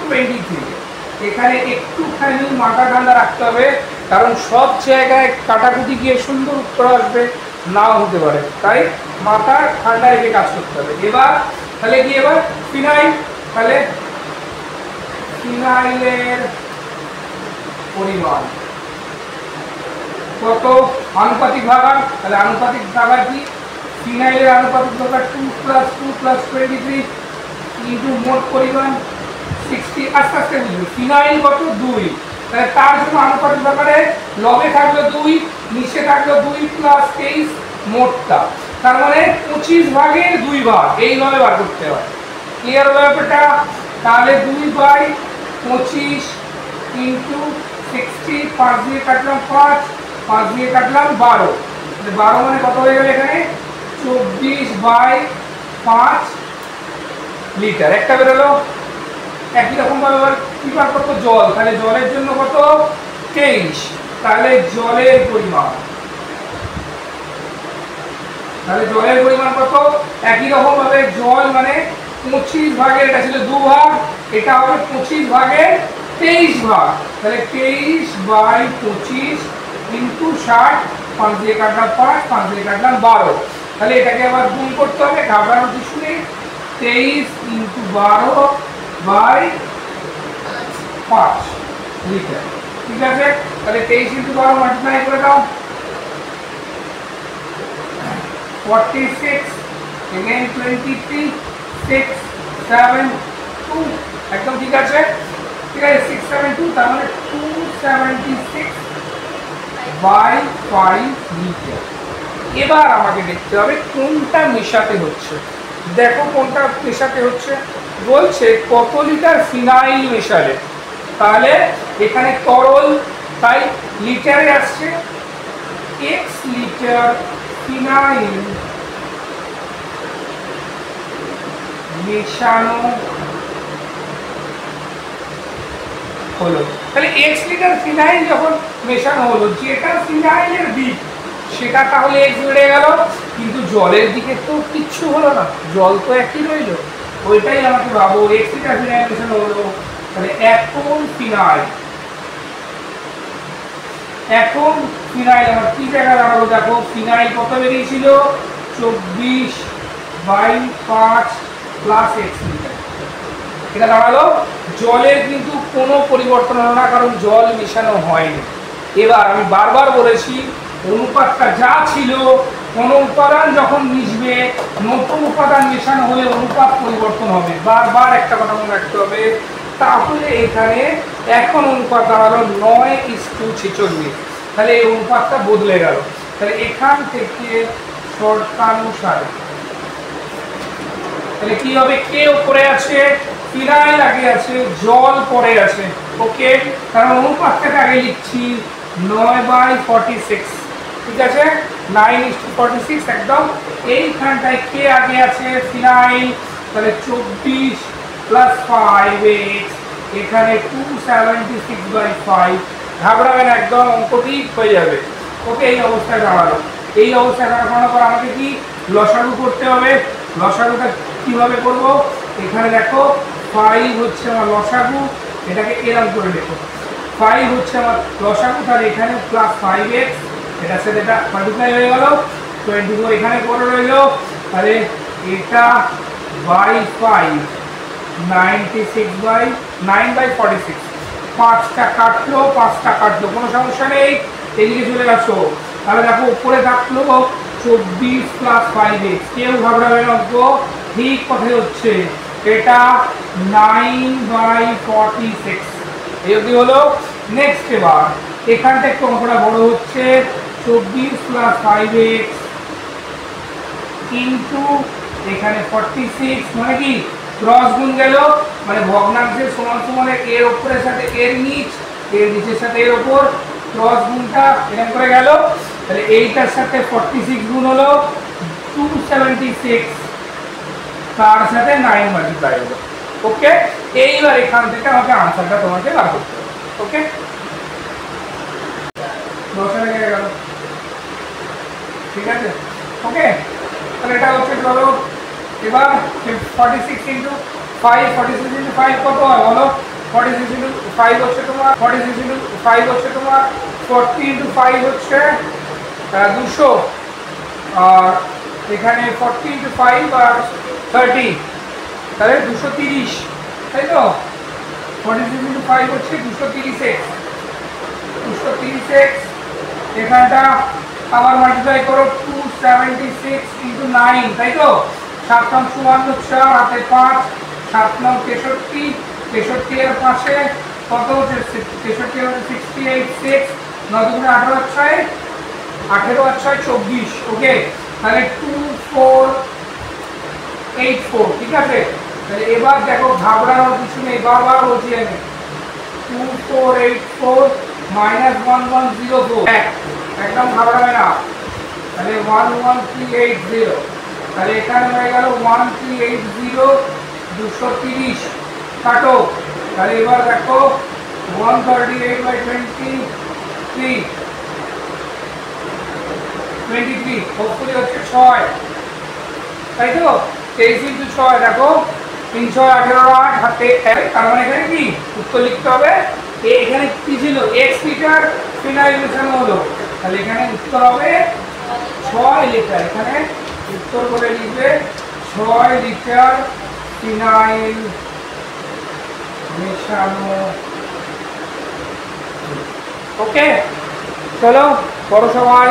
23। এখানে একটুখানি মাথা ঠান্ডা রাখতে হবে, কারণ সব জায়গায় কাটাকুটি গিয়ে সুন্দর উত্তর আসবে নাও হতে পারে, তাই মাথা ঠান্ডা রেখে কাজ করতে হবে। এবার তাহলে কি, এবার ফিনাইল, তাহলে ফিনাইলের পরিমাণ কত, আনুপাতিক ভাগার, তাহলে আনুপাতিক ভাগার কি, ফিনাইলের আনুপাতিক ভাগার 2 + 23 ইন্টু মোট পরিমাণ 60। আস্তে আস্তে বুঝবে, ফিনাইল কত 2, তাহলে তার জন্য আনুপাতিক ভাগারে লবে থাকলো 2, নিচে থাকলো 2 + 23 মোটটা, তার মানে 25 ভাগের 2 ভাগ এইভাবে বার করতে হয়। ক্লিয়ার হলো ব্যাপারটা? তাহলে 2/25 ইন্টু 60, 5 দিয়ে কাটলাম 5, 5 দিয়ে কাটলাম 12, 12 মানে কত হয়ে গেল এখানে 24/5 লিটার একটা বেরোলো। একই রকম ভাবে কি বার করতো, জল, তাহলে জলের জন্য কত 23, তাহলে জলের পরিমাণ, তাহলে জলের পরিমাণ কত, একই রকম ভাবে জল মানে 25 ভাগের, এটা ছিল 2 ভাগ, এটা হবে 25 ভাগের 23 ভাগ, তাহলে 23/25 ইন্টু 60, 5 দিয়ে কাটলাম 5, 5 দিয়ে কাটলাম 12, তাহলে এটাকে আবার গুণ করতে হবে, ঘাবড়ানোর কিছু নেই, 23 ইন্টু 12/5 লিটার। ঠিক আছে, তাহলে 23 ইন্টু 12 মাল্টিপ্লাই করে দাও, 46, again 23, 6, 7, 2, একদম ঠিক আছে, ঠিক আছে, 6, 7, 2, তার মানে 276/5 লিটার। এবার আমাকে দেখতে হবে কোনটা মেশাতে হচ্ছে, দেখো কোনটা মেশাতে হচ্ছে, বলছে কত লিটার ফিনাইল মেশালে, তাহলে এখানে তরল, তাই লিটারে আসছে, x লিটার ফিনাইল মেশানো হলো, তাহলে x লিটার ফিনাইল যখন মেশানো হলো, যেটা ফিনাইলের দিক সেটা তাহলে x বেড়ে গেল, কিন্তু জলের দিকে তো কিচ্ছু হলো না, জল তো একই রইল, ওইটাই আমাকে ভাবো x লিটার ফিনাইল মেশানো হলো, তাহলে এখন ফিনাইল আমার কি জায়গা দাঁড়াবো, দেখো ফিনাইল কত বেরিয়েছিল 24/5 প্লাস x লিটার, এটা দাঁড়ালো। জলের কিন্তু কোনো পরিবর্তন হলো না, কারণ জল মেশানো হয়নি। এবার আমি বারবার বলেছি অনুপাতটা যা ছিল, কোনো উপাদান যখন মিশবে, নতুন উপাদান মেশানো হলে অনুপাত পরিবর্তন হবে, বারবার একটা কথা মনে রাখতে হবে। তাহলে এখানে এখন অনুপাত দাঁড়ালো 9:46, তাহলে এই অনুপাতটা বদলে গেল, তাহলে এখান থেকে শর্তানুসারে তাহলে কি হবে, কে উপরে আছে, ফিনাইল আগে আছে, জল পরে আছে, ওকে, কারণ অনুপাতটাকে আগে লিখছি 9/46, ঠিক আছে, 9:46 একদম। এইখানটায় কে আগে আছে, ফিনাইল, তাহলে 24 + 5x, এখানে 276/5, ঘাবড়াবেন একদম, অঙ্ক ঠিক হয়ে যাবে, ওকে। এই অবস্থায় দাঁড়ালো, এই অবস্থায় দাঁড়ানোর পর আমাকে কি লসাগু করতে হবে, লসাগুটা কিভাবে করব, এখানে দেখো 5 হচ্ছে আমার লসাগু, এটাকে এরকম করে লেখো, 5 হচ্ছে আমার লসাগু, তাহলে এখানে +5x, এটার সাথে এটা মাল্টিপ্লাই হয়ে গেল, 24 এখানে পড়ে রইল, তাহলে এটা বাই 5 9/46, 5টা কাটলো, কোনো সমস্যা নেই, এদিকে চলে গেছো। তাহলে দেখো উপরে থাকলো 24 + 5x, কেউ ঘাবড়াবে না, অঙ্ক ঠিক কথাই হচ্ছে, এটা 9/46, এই অবধি হলো। নেক্সট এবার এখানটা একটু অঙ্কটা বড় হচ্ছে, 24 + 5x ইন্টু এখানে 46, মানে কি ক্রস গুণ গেল, মানে ভগ্নাংশের সমান সমান এর উপরের সাথে এর নিচ, এর নিচের সাথে এর উপর, ক্রস গুণটা এরকম করে গেল, তাহলে এইটার সাথে 46 গুণ হলো 276, তার সাথে 9 মাল্টিপ্লাই হলো, ওকে। এইবার এখান থেকে আমাকে আনসারটা তোমাকে বার করতে হবে, ওকে, 10 লেগে গেল, ঠিক আছে, ওকে। তাহলে এটা হচ্ছে ধরো, এবার 46 × 5, 46 × 5 কত হয় বলো, 46 ইন্টু 5 হচ্ছে তোমার 46 ইন্টু 5 হচ্ছে তোমার 40 ইন্টু 5 হচ্ছে 200, আর এখানে 40 ইন্টু 5 আর 30, তাহলে 230, তাই তো? 46 ইন্টু 5 হচ্ছে 230x, 230x। এখানটা আবার মাল্টিপ্লাই করো 276 ইন্টু 9, তাই তো? 7 নং 54, 4 হাতে 5, 7 নং 63, 63 এর পাশে কত হচ্ছে 63 হচ্ছে 68, 6 9 দুগুণে 18 6 18 আর 6 24, ওকে। তাহলে 2484, ঠিক আছে? তাহলে এবার দেখো ঘাবড়ানোর কিছু নেই, বারবার বলছি আমি 2484 মাইনাস 1104, একদম ঘাবড়াবে না। তাহলে 11380, তাহলে এখানে হয়ে গেল 1380, 230 কাটো। তাহলে এবার দেখো 138/23, 23 হোপফুলি হচ্ছে 6, তাই তো? 23 ইন্টু 6 দেখো 3 6 18 8 হাতে 1, তার মানে এখানে কি উত্তর লিখতে হবে? এখানে কি ছিল? x লিটার ফিনাইল মেশানো হলো, তাহলে এখানে উত্তর হবে 6 লিটার। এখানে উত্তর করে লিখবে 6 লিটার ফিনাইল মেশানো। ওকে, চলো করো সবাই।